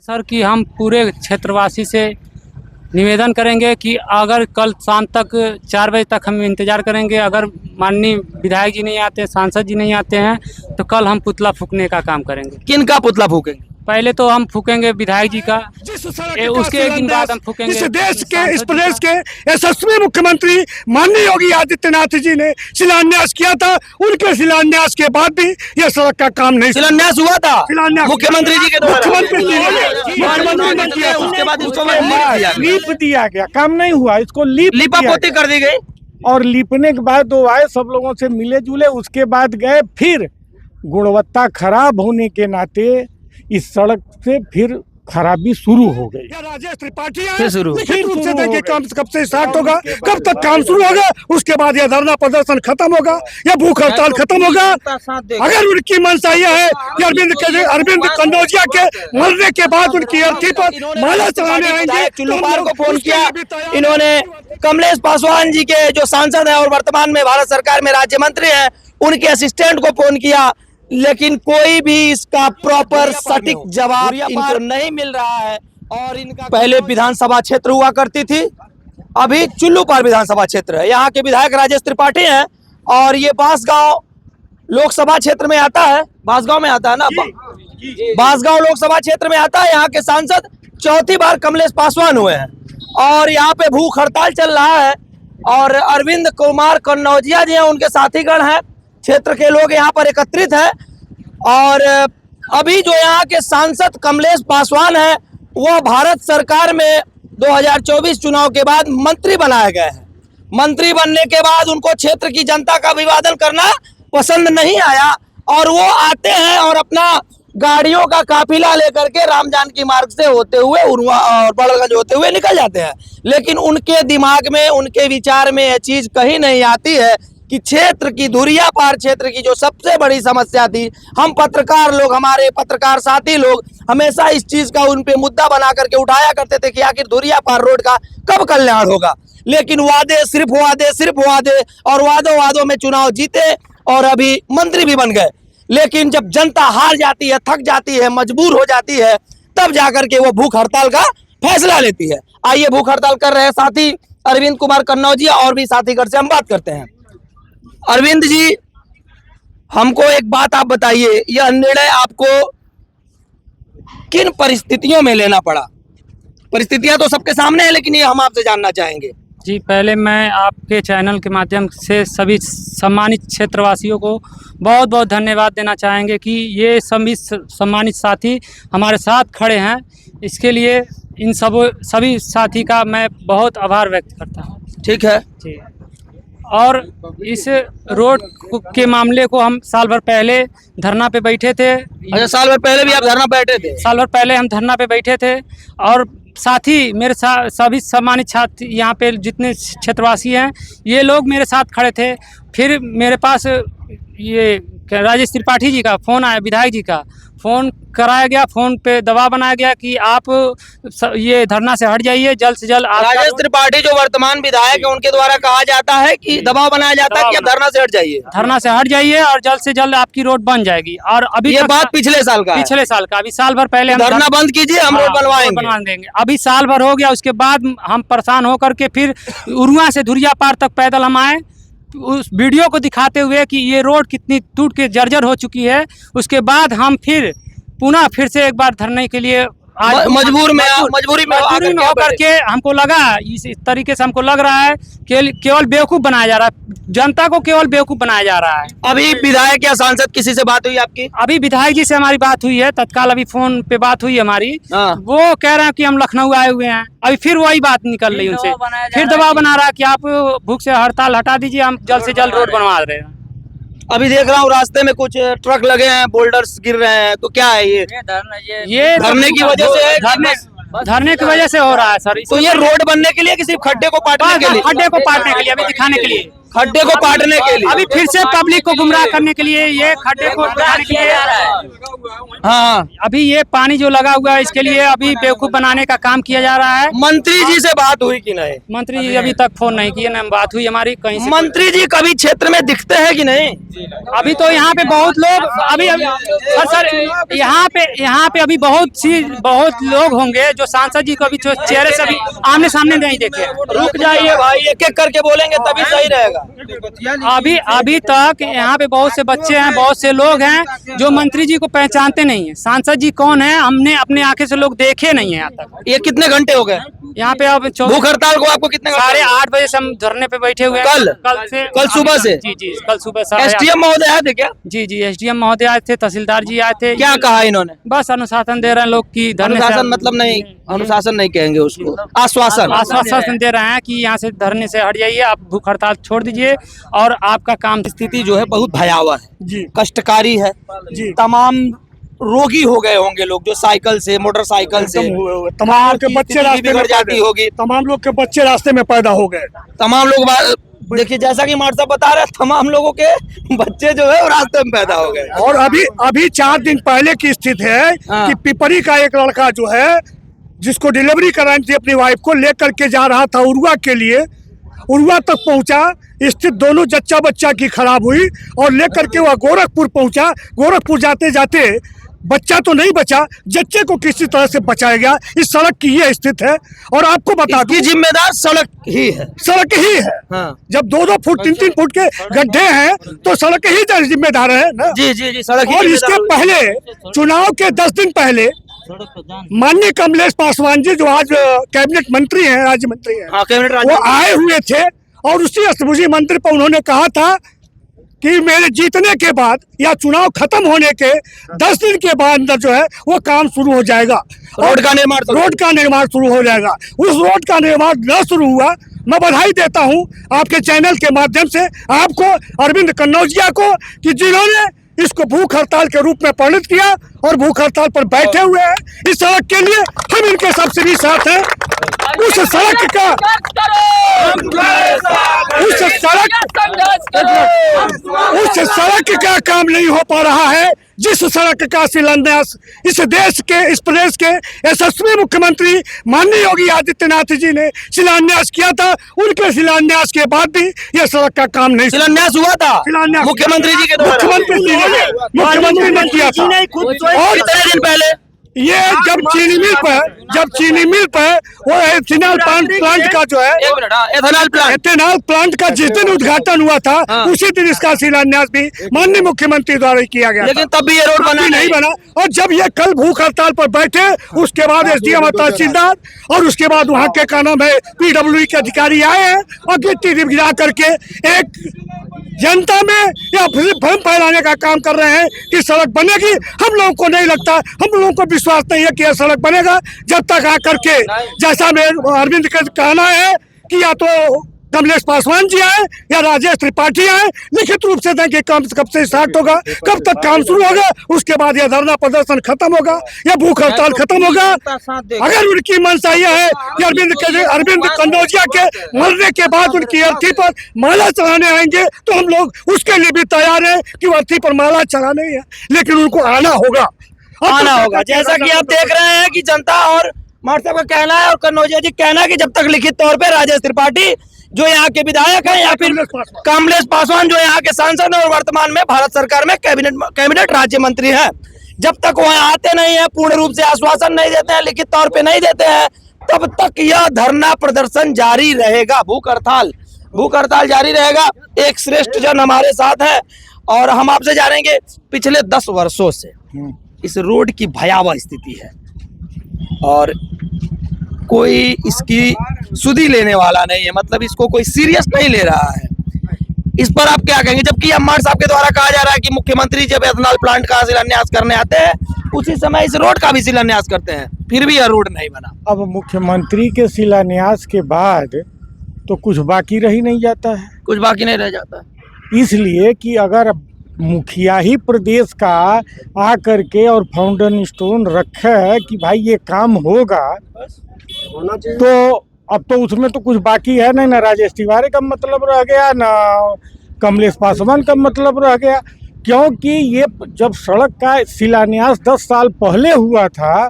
Sir कि हम पूरे क्षेत्रवासी से निवेदन करेंगे कि अगर कल शाम तक 4 बजे तक हम इंतज़ार करेंगे। अगर माननीय विधायक जी नहीं आते, सांसद जी नहीं आते हैं तो कल हम पुतला फूकने का काम करेंगे। किन का पुतला फूकेंगे? पहले तो हम फूकेंगे विधायक जी का, उसके एक दिन बाद हम फूकेंगे इस देश के, इस प्रदेश के यशस्वी मुख्यमंत्री माननीय योगी आदित्यनाथ जी ने शिलान्यास किया था। उनके शिलान्यास के बाद भी यह सड़क का काम नहीं शिलान्यास हुआ था शिलान्यास मुख्यमंत्री जी के द्वारा। मुख्यमंत्री ने किया था। उसके बाद इसको लीप दिया गया, काम नहीं हुआ, इसको लिपा पोती कर दी गई। और लिपने के बाद वो आए, सब लोगों से मिले जुले, उसके बाद गए। फिर गुणवत्ता खराब होने के नाते इस सड़क से फिर खराबी शुरू हो गई। राजेश त्रिपाठी फिर शुरू रूप से देखिए काम कब से स्टार्ट होगा, कब तक काम शुरू होगा, उसके बाद यह धरना प्रदर्शन खत्म होगा, यह भूख हड़ताल खत्म होगा। अगर उनकी मंशा यह है कि अरविंद कन्नौजिया के मरने के बाद उनकी अर्थी पर माला चढ़ाने आएंगे। चुल्लूपार को फोन किया इन्होंने, कमलेश पासवान जी के जो सांसद हैं और वर्तमान में भारत सरकार में राज्य मंत्री हैं, उनके असिस्टेंट को फोन किया, लेकिन कोई भी इसका प्रॉपर सटीक जवाब इनको नहीं मिल रहा है। और इनका पहले विधानसभा क्षेत्र हुआ करती थी, अभी चुल्लूपार विधानसभा क्षेत्र है। यहाँ के विधायक राजेश त्रिपाठी हैं और ये बांसगांव लोकसभा क्षेत्र में आता है। बांसगांव में आता है ना, बांसगांव लोकसभा क्षेत्र में आता है। यहाँ के सांसद चौथी बार कमलेश पासवान हुए हैं और यहाँ पे भूख हड़ताल चल रहा है। और अरविंद कुमार कन्नौजिया जी हैं, उनके साथीगण हैं, क्षेत्र के लोग यहाँ पर एकत्रित हैं। और अभी जो यहाँ के सांसद कमलेश पासवान हैं, वह भारत सरकार में 2024 चुनाव के बाद मंत्री बनाए गए हैं। मंत्री बनने के बाद उनको क्षेत्र की जनता का अभिवादन करना पसंद नहीं आया और वो आते हैं और अपना गाड़ियों का काफिला लेकर के राम जानकी मार्ग से होते हुए उरुआ और बड़गंज होते हुए निकल जाते हैं। लेकिन उनके दिमाग में, उनके विचार में यह चीज कहीं नहीं आती है कि क्षेत्र की, धुरिया पार क्षेत्र की जो सबसे बड़ी समस्या थी, हम पत्रकार लोग, हमारे पत्रकार साथी लोग हमेशा इस चीज का उन पे मुद्दा बना करके उठाया करते थे कि आखिर धुरिया पार रोड का कब कल्याण होगा। लेकिन वादे सिर्फ वादे और वादों में चुनाव जीते और अभी मंत्री भी बन गए। लेकिन जब जनता हार जाती है, थक जाती है, मजबूर हो जाती है, तब जाकर के वो भूख हड़ताल का फैसला लेती है। आइए भूख हड़ताल कर रहे हैं साथी अरविंद कुमार कन्नौजिया और भी साथीगण से हम बात करते हैं। अरविंद जी, हमको एक बात आप बताइए, यह निर्णय आपको किन परिस्थितियों में लेना पड़ा? परिस्थितियां तो सबके सामने है, लेकिन ये हम आपसे जानना चाहेंगे। जी, पहले मैं आपके चैनल के माध्यम से सभी सम्मानित क्षेत्रवासियों को बहुत बहुत धन्यवाद देना चाहेंगे कि ये सभी सम्मानित साथी हमारे साथ खड़े हैं। इसके लिए इन सभी साथी का मैं बहुत आभार व्यक्त करता हूँ। ठीक है जी। और इस रोड के मामले को हम साल भर पहले धरना पे बैठे थे। अच्छा, साल भर पहले भी आप धरना बैठे थे? साल भर पहले हम धरना पे बैठे थे और साथी मेरे साथ सभी सम्मानित छात्र यहाँ पे जितने क्षेत्रवासी हैं, ये लोग मेरे साथ खड़े थे। फिर मेरे पास ये राजेश त्रिपाठी जी का फ़ोन आया, विधायक जी का फ़ोन कराया गया, फ़ोन पे दबाव बनाया गया कि आप ये धरना से हट जाइए, जल्द से जल्द। राजेश त्रिपाठी जो वर्तमान विधायक है, उनके द्वारा कहा जाता है कि दबाव बनाया जाता है कि आप धरना से हट जाइए, धरना से हट जाइए और जल्द से जल्द आपकी रोड बन जाएगी। और अभी ये बात पिछले साल का अभी साल भर पहले हम धरना बंद कीजिए, हम रोड बनवा देंगे। अभी साल भर हो गया, उसके बाद हम परेशान होकर के फिर उरुआ से धुरिया पार तक पैदल हम आए, उस वीडियो को दिखाते हुए कि ये रोड कितनी टूट के जर्जर हो चुकी है। उसके बाद हम फिर पुनः से एक बार धरने के लिए मजबूरी में होकर के हमको लगा, इस तरीके से हमको लग रहा है कि केवल बेवकूफ़ बनाया जा रहा है, जनता को केवल बेवकूफ़ बनाया जा रहा है। अभी विधायक या सांसद किसी से बात हुई आपकी? अभी विधायक जी से हमारी बात हुई है, तत्काल अभी फोन पे बात हुई हमारी। वो कह रहे हैं कि हम लखनऊ आए हुए हैं। अभी फिर वही बात निकल रही उनसे, फिर दबाव बना रहा है कि आप भूख से हड़ताल हटा दीजिए, हम जल्द से जल्द रोड बनवा रहे हैं। अभी देख रहा हूँ रास्ते में कुछ ट्रक लगे हैं, बोल्डर्स गिर रहे हैं, तो क्या है ये धरने की वजह से? धरने की वजह से हो रहा है सर। तो ये रोड बनने के लिए कि सिर्फ खड्डे को पाटने के लिए? खड्डे को पाटने के लिए, अभी दिखाने के लिए, खड्डे को पाटने के लिए, अभी फिर से पब्लिक को गुमराह करने के लिए, ये खड्डे को बनाने के लिए। हाँ, अभी ये पानी जो लगा हुआ है, इसके लिए अभी बेवकूफ बनाने का काम किया जा रहा है। मंत्री जी से बात हुई कि नहीं? मंत्री जी अभी तक फोन नहीं किए, ना बात हुई हमारी कहीं से। मंत्री जी कभी क्षेत्र में दिखते हैं कि नहीं? अभी तो यहाँ पे बहुत लोग अभी सर यहाँ पे अभी बहुत लोग होंगे जो सांसद जी को अभी चेहरे से अभी आमने सामने नहीं देखे। रुक जाइए भाई, एक एक करके बोलेंगे तभी सही रहेगा। अभी तक यहाँ पे बहुत से बच्चे हैं, बहुत से लोग हैं जो मंत्री जी को पहचानते नहीं है। सांसद जी कौन है हमने अपने आंखें से लोग देखे नहीं है यहाँ तक। ये कितने घंटे हो गए यहाँ पे अब भूख हड़ताल को? आपको कितने घंटे? 8:30 बजे से हम धरने पे बैठे हुए हैं। कल सुबह से? जी कल सुबह। एसडीएम महोदय आए थे क्या? जी एसडीएम महोदय आए थे, तहसीलदार जी आए थे। क्या कहा इन्होंने? बस अनुशासन दे रहे हैं लोग की धरने से। अनुशासन मतलब नहीं, अनुशासन नहीं कहेंगे उसको, आश्वासन दे रहे हैं कि यहाँ से धरने से हट जाइए, आप भूख हड़ताल छोड़ दीजिए और आपका काम। स्थिति जो है बहुत भयावह है जी, कष्टकारी है जी। तमाम रोगी हो गए होंगे लोग जो साइकिल से, मोटरसाइकिल से, तमाम लोग के बच्चे रास्ते में बिगड़ जाती होगी, तमाम लोग के बच्चे रास्ते में पैदा हो गए। तमाम लोग देखिए जैसा कि मार साहब बता रहे हैं, तमाम लोगों के बच्चे जो है वो रास्ते में पैदा हो गए। और अभी 4 दिन पहले की स्थिति है कि पिपरी का एक लड़का जो है जिसको डिलीवरी करानी थी अपनी वाइफ को, लेकर के जा रहा था उरुआ के लिए, उरुआ तक पहुंचा, स्थिति दोनों जच्चा बच्चा की खराब हुई और लेकर के वह गोरखपुर पहुंचा। गोरखपुर जाते जाते बच्चा तो नहीं बचा, जच्चे को किसी तरह से बचाया गया। इस सड़क की ये स्थिति है। और आपको बता दूं, जिम्मेदार सड़क ही है, सड़क ही है। जब 2-2 फुट 3-3 फुट के गड्ढे हैं तो सड़क ही जिम्मेदार है ना। जी सड़क। और इसके पहले चुनाव के 10 दिन पहले माननीय कमलेश पासवान जी जो आज कैबिनेट मंत्री हैं, राज्य मंत्री हैं, वो आए हुए थे और उसी अष्टभुजी मंदिर पर उन्होंने कहा था कि मेरे जीतने के बाद या चुनाव खत्म होने के 10 दिन के बाद अंदर जो है वो काम शुरू हो जाएगा, रोड का निर्माण शुरू हो जाएगा। उस रोड का निर्माण न शुरू हुआ। मैं बधाई देता हूं आपके चैनल के माध्यम से आपको, अरविंद कन्नौजिया को, कि जिन्होंने इसको भूख हड़ताल के रूप में परिणत किया और भूख हड़ताल पर बैठे हुए हैं। इस सड़क के लिए हम इनके सबसे भी साथ हैं। उस सड़क का काम नहीं हो पा रहा है जिस सड़क का शिलान्यास इस देश के, इस प्रदेश के यशस्वी मुख्यमंत्री माननीय योगी आदित्यनाथ जी ने शिलान्यास किया था। उनके शिलान्यास के बाद भी यह सड़क का काम नहीं, शिलान्यास हुआ था मुख्यमंत्री जी के द्वारा, मुख्यमंत्री ने किया था। और कितने दिन पहले ये जब चीनी मिल पर वो एथेनॉल प्लांट का जो है एथेनॉल प्लांट का जिस दिन उद्घाटन हुआ था उसी दिन इसका शिलान्यास भी माननीय मुख्यमंत्री द्वारा किया गया, लेकिन तब भी ये रोड नहीं बना। और जब ये कल भूख हड़ताल पर बैठे उसके बाद एसडीएम और तहसीलदार और उसके बाद वहाँ के क्या नाम है PWD के अधिकारी आए हैं और गिट्टी गिरा करके एक जनता में या भ्रम फैलाने का काम कर रहे हैं कि सड़क बनेगी। हम लोगों को नहीं लगता, हम लोगों को विश्वास नहीं है कि यह सड़क बनेगा जब तक आकर के, जैसा मेरे अरविंद का कहना है कि या तो कमलेश पासवान जी आए या राजेश त्रिपाठी आए, लिखित रूप से दें कि काम कब से स्टार्ट होगा, कब तक काम शुरू होगा, उसके बाद यह धरना प्रदर्शन खत्म होगा या भूख हड़ताल खत्म होगा। अगर उनकी मंशा यह है कि अरविंद कन्नौजिया के मरने के बाद उनकी अर्थी पर माला चढ़ाने आएंगे तो हम लोग उसके लिए भी तैयार हैं कि वो अर्थी पर माला चढ़ाने है, लेकिन उनको आना होगा। जैसा कि आप देख रहे हैं कि जनता और मार साहब का कहना है और कन्नौजिया जी कहना है कि जब तक लिखित तौर पे राजेश त्रिपाठी जो यहाँ के विधायक हैं या फिर कमलेश पासवान जो यहाँ के सांसद हैं और वर्तमान में भारत सरकार में कैबिनेट राज्य मंत्री हैं, जब तक वहाँ आते नहीं है, पूर्ण रूप से आश्वासन नहीं देते हैं, लिखित तौर पे नहीं देते हैं, तब तक यह धरना प्रदर्शन जारी रहेगा, भूख हड़ताल जारी रहेगा। एक श्रेष्ठ जन हमारे साथ है और हम आपसे जानेंगे पिछले 10 वर्षों से इस रोड की भयावह स्थिति है और कोई इसकी सुधि लेने वाला नहीं है, मतलब इसको कोई सीरियस नहीं ले रहा है। इस पर आप क्या कहेंगे? जबकि अम्मार साहब के द्वारा कहा जा रहा है कि मुख्यमंत्री जब एथेनॉल प्लांट का शिलान्यास करने आते हैं उसी समय इस रोड का भी शिलान्यास करते हैं, फिर भी यह रोड नहीं बना। अब मुख्यमंत्री के शिलान्यास के बाद तो कुछ बाकी रह ही नहीं जाता है, कुछ बाकी नहीं रह जाता, इसलिए कि अगर मुखिया ही प्रदेश का आ करके और फाउंडेशन स्टोन रखे है कि भाई ये काम होगा, तो अब तो उसमें तो कुछ बाकी है नहीं, ना राजेश तिवारी का मतलब रह गया, ना कमलेश पासवान का मतलब रह गया। क्योंकि ये जब सड़क का शिलान्यास 10 साल पहले हुआ था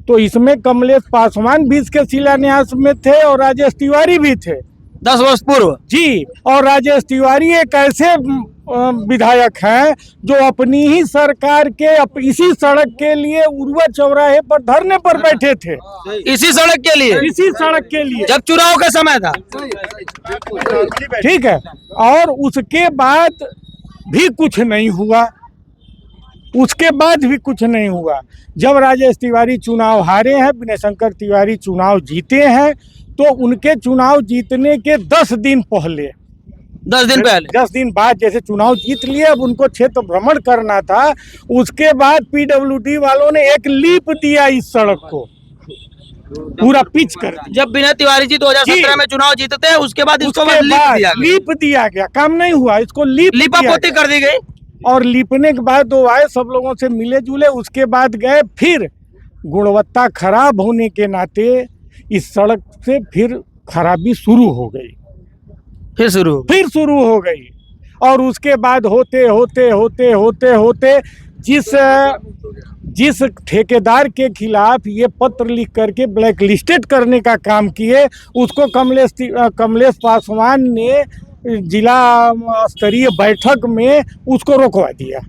तो इसमें कमलेश पासवान भी इसके शिलान्यास में थे और राजेश तिवारी भी थे 10 वर्ष पूर्व जी। और राजेश तिवारी एक ऐसे विधायक हैं जो अपनी ही सरकार के इसी सड़क के लिए उर्वा चौराहे पर धरने पर बैठे थे, इसी सड़क के लिए, इसी सड़क के लिए, जब चुनाव का समय था। ठीक है। और उसके बाद भी कुछ नहीं हुआ, उसके बाद भी कुछ नहीं हुआ। जब राजेश तिवारी चुनाव हारे हैं, विनय शंकर तिवारी चुनाव जीते हैं, तो उनके चुनाव जीतने के 10 दिन पहले, 10 दिन पहले, 10 दिन बाद जैसे चुनाव जीत लिए, अब उनको क्षेत्र भ्रमण करना था। उसके बाद पीडब्ल्यूडी वालों ने एक लीप दिया इस सड़क को, पूरा पिच कर दिया। जब विनय तिवारी जी 2017 में चुनाव जीतते हैं, उसके बाद इसको लीप दिया गया, काम नहीं हुआ, इसको लिपा पोती कर दी गई। और लिपने के बाद वो आए, सब लोगों से मिले जुले, उसके बाद गए, फिर गुणवत्ता खराब होने के नाते इस सड़क से फिर खराबी शुरू हो गई, फिर शुरू हो गई। और उसके बाद होते होते होते होते होते जिस ठेकेदार के खिलाफ ये पत्र लिख करके ब्लैक लिस्टेड करने का काम किए, उसको कमलेश पासवान ने जिला स्तरीय बैठक में उसको रोकवा दिया।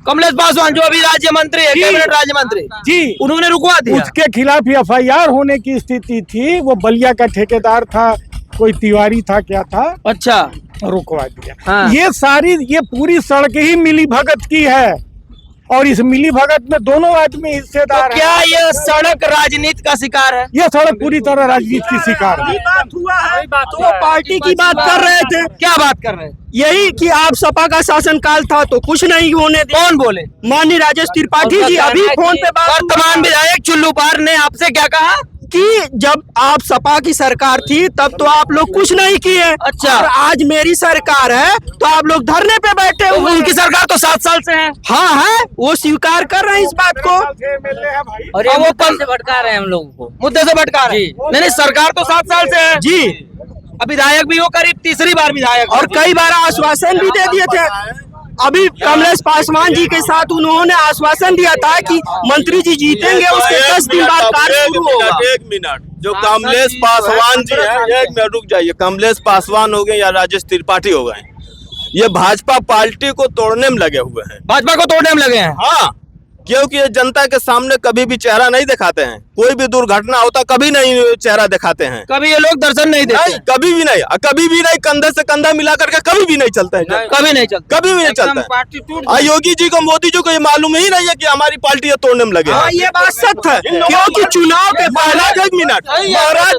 कमलेश पासवान जो अभी राज्य मंत्री है, कैबिनेट राज्य मंत्री जी, उन्होंने रुकवा दिया। उसके खिलाफ FIR होने की स्थिति थी। वो बलिया का ठेकेदार था, कोई तिवारी था, क्या था, अच्छा, रुकवा दिया। हाँ। ये पूरी सड़क ही मिली भगत की है, और इस मिली भगत में दोनों आदमी हिस्सेदार तो क्या ये सड़क राजनीति का शिकार है? ये सड़क पूरी तरह राजनीति की शिकार है। बात हुआ है तो वो पार्टी की बात कर रहे थे। क्या बात कर रहे हैं? यही कि आप सपा का शासनकाल था तो कुछ नहीं होने दिया। कौन बोले? माननीय राजेश त्रिपाठी जी अभी फोन पे बात। वर्तमान विधायक चुल्लू पार ने आपसे क्या कहा कि जब आप सपा की सरकार थी तब तो आप लोग कुछ नहीं किए। अच्छा। और आज मेरी सरकार है तो आप लोग धरने पे बैठे हुए। उनकी सरकार तो 7 साल से है। हाँ है, वो स्वीकार कर रहे हैं इस बात को। और ये मुद्दे से भटका रहे हैं हम लोगों को, मुद्दे से भटका रहे हैं। नहीं, सरकार तो 7 साल से है जी। अब विधायक भी वो करीब तीसरी बार विधायक, और कई बार आश्वासन भी दे दिए थे। अभी कमलेश पासवान जी के साथ उन्होंने आश्वासन दिया था कि मंत्री जी जीतेंगे, उसके 10 दिन बाद कार्य शुरू होगा। 1 मिनट, जो कमलेश पासवान जी हैं, 1 मिनट रुक जाइए। कमलेश पासवान हो गए या राजेश त्रिपाठी हो गए, ये भाजपा पार्टी को तोड़ने में लगे हुए हैं। भाजपा को तोड़ने में लगे हैं। हाँ, क्योंकि ये जनता के सामने कभी भी चेहरा नहीं दिखाते हैं। कोई भी दुर्घटना होता कभी नहीं चेहरा दिखाते हैं, कभी ये लोग दर्शन नहीं देते। नहीं, कभी भी नहीं, कंधे से कंधा मिला करके कभी भी नहीं चलते हैं, कभी नहीं चलता, कभी भी नहीं चलता है। योगी जी को, मोदी जी को ये मालूम ही नहीं है कि हमारी पार्टी तोड़ने में लगे। हाँ, ये बात सत्य है, क्योंकि चुनाव के पहले 1 मिनट, महाराज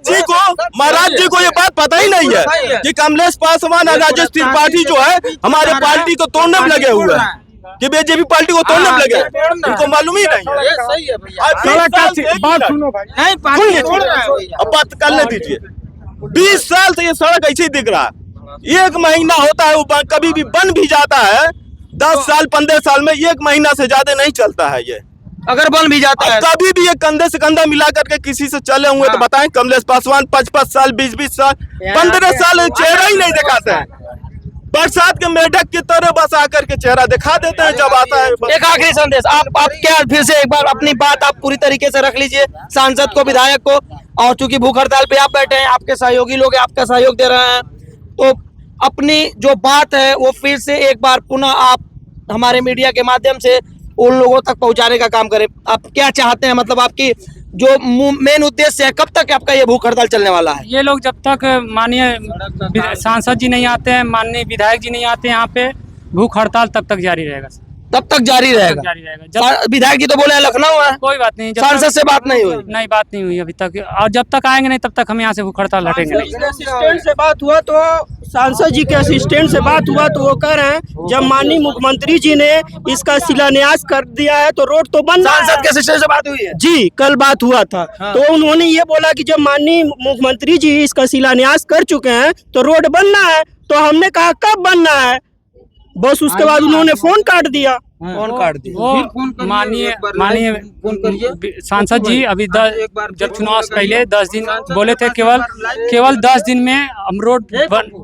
जी को ये बात पता ही नहीं है कि कमलेश पासवान और राजेश त्रिपाठी जो है हमारे पार्टी को तोड़ने में लगे हुए हैं, कि बीजेपी पार्टी को तोड़ने में लगे, इनको मालूम ही नहीं है। बात सुनो भाई, अब बात करने दीजिए। 20 साल से ये सड़क ऐसे ही दिख रहा है। 1 महीना होता है, वो कभी भी बन भी जाता है। 10 साल 15 साल में 1 महीना से ज्यादा नहीं चलता है ये। अगर बन भी जाता है, कभी भी ये कंधे से कंधा मिला करके किसी से चले हुए तो बताएं। कमलेश पासवान 5-5 साल, 20-20 साल, 15 साल चेहरा ही नहीं दिखाते हैं। बरसात के मेढक की तरह बस आकर के चेहरा दिखा देते हैं जब आता है। एक आखिरी संदेश आप क्या, फिर से एक बार अपनी बात आप पूरी तरीके से रख लीजिए, सांसद को, विधायक को। और चूंकि भूख हड़ताल पे आप बैठे हैं, आपके सहयोगी लोग आपका सहयोग दे रहे हैं, तो अपनी जो बात है वो फिर से एक बार पुनः आप हमारे मीडिया के माध्यम से उन लोगों तक पहुंचाने का काम करें। आप क्या चाहते हैं, मतलब आपकी जो मेन उद्देश्य है, कब तक आपका ये भूख हड़ताल चलने वाला है? ये लोग जब तक माननीय सांसद जी नहीं आते हैं, माननीय विधायक जी नहीं आते हैं यहाँ पे, भूख हड़ताल तब तक जारी रहेगा। तब तक जारी रहेगा। विधायक जी तो बोले लखनऊ है, कोई बात नहीं, सांसद से बात नहीं हुई। नहीं, बात नहीं हुई अभी तक, और जब तक आएंगे नहीं तब तक हम यहाँ से भूख हड़ताल हटेंगे नहीं। असिस्टेंट से बात हुआ तो सांसद जी के असिस्टेंट से बात हुआ तो वो कह रहे हैं जब माननीय मुख्यमंत्री जी ने इसका शिलान्यास कर दिया है तो रोड तो बन। सांसद के असिस्टेंट से बात हुई है जी, कल बात हुआ था। तो उन्होंने ये बोला कि जब माननीय मुख्यमंत्री जी इसका शिलान्यास कर चुके हैं तो रोड बनना है। तो हमने कहा कब बनना है, बस उसके बाद उन्होंने फोन काट दिया। फोन काट दिया। वो माननीय सांसद जी अभी जब चुनाव से पहले 10 दिन बोले थे, केवल 10 दिन में हम रोड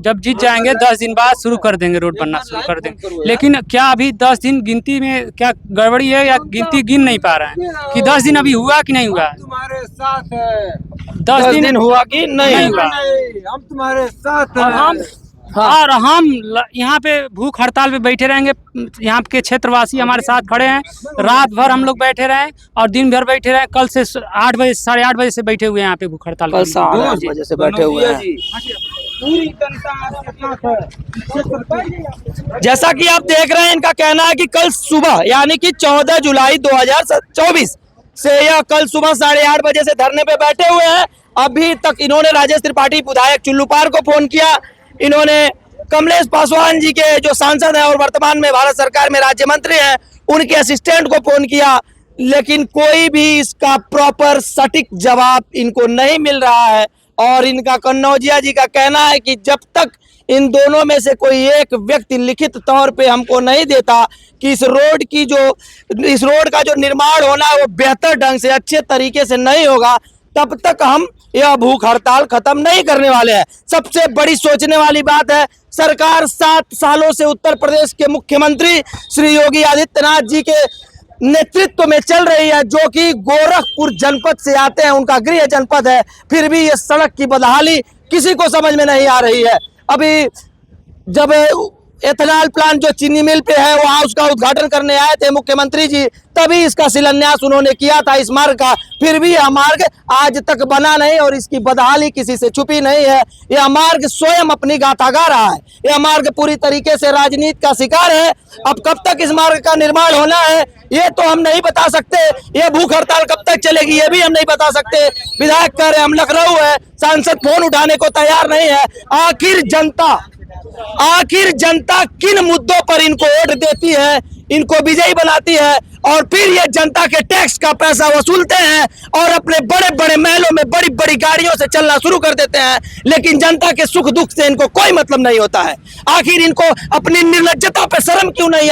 जब जीत जाएंगे 10 दिन बाद शुरू कर देंगे, रोड बनना शुरू कर देंगे। लेकिन क्या अभी 10 दिन गिनती में क्या गड़बड़ी है या गिनती गिन नहीं पा रहे हैं कि 10 दिन अभी हुआ कि नहीं हुआ? तुम्हारे साथ है, 10 दिन हुआ कि नहीं हुआ? हम तुम्हारे साथ और हम और हम यहाँ पे भूख हड़ताल पे बैठे रहेंगे। यहाँ के क्षेत्रवासी हमारे साथ खड़े हैं, रात भर हम लोग बैठे रहे और दिन भर बैठे रहे। कल से 8 बजे 8:30 बजे से बैठे हुए हैं यहाँ पे भूख हड़ताल। कल 8:30 बजे से बैठे हुए हैं। जैसा कि आप देख रहे हैं, इनका कहना है कि कल सुबह यानी कि 14 जुलाई 2024 से यह कल सुबह 8:30 बजे से धरने पे बैठे हुए हैं। अभी तक इन्होंने राजेश त्रिपाठी विधायक चुल्लूपार को फोन किया, इन्होंने कमलेश पासवान जी के जो सांसद हैं और वर्तमान में भारत सरकार में राज्य मंत्री हैं उनके असिस्टेंट को फोन किया, लेकिन कोई भी इसका प्रॉपर सटीक जवाब इनको नहीं मिल रहा है। और इनका कन्नौजिया जी का कहना है कि जब तक इन दोनों में से कोई एक व्यक्ति लिखित तौर पे हमको नहीं देता कि इस रोड का जो निर्माण होना है वो बेहतर ढंग से अच्छे तरीके से नहीं होगा, तब तक हम यह भूख हड़ताल खत्म नहीं करने वाले हैं। सबसे बड़ी सोचने वाली बात है, सरकार 7 सालों से उत्तर प्रदेश के मुख्यमंत्री श्री योगी आदित्यनाथ जी के नेतृत्व में चल रही है, जो कि गोरखपुर जनपद से आते हैं, उनका गृह जनपद है। फिर भी ये सड़क की बदहाली किसी को समझ में नहीं आ रही है। अभी जब एथेनॉल प्लांट जो चीनी मिल पे है वहां उसका उद्घाटन करने आए थे मुख्यमंत्री जी, तभी इसका शिलान्यास उन्होंने किया था इस मार्ग का। फिर भी यह मार्ग आज तक बना नहीं और इसकी बदहाली किसी से छुपी नहीं है। यह मार्ग स्वयं अपनी गाथा गा रहा है। यह मार्ग पूरी तरीके से राजनीति का शिकार है। अब कब तक इस मार्ग का निर्माण होना है ये तो हम नहीं बता सकते। ये भूख हड़ताल कब तक चलेगी ये भी हम नहीं बता सकते। विधायक कह रहे हम लखनऊ है, सांसद फोन उठाने को तैयार नहीं है। आखिर जनता किन मुद्दों पर इनको वोट देती है, इनको विजयी बनाती है और फिर ये जनता के टैक्स का पैसा वसूलते हैं और अपने बड़े बड़े महलों में बड़ी बड़ी गाड़ियों से चलना शुरू कर देते हैं, लेकिन जनता के सुख दुख से इनको कोई मतलब नहीं होता है। आखिर इनको अपनी निर्लज्जता पे शर्म क्यों नहीं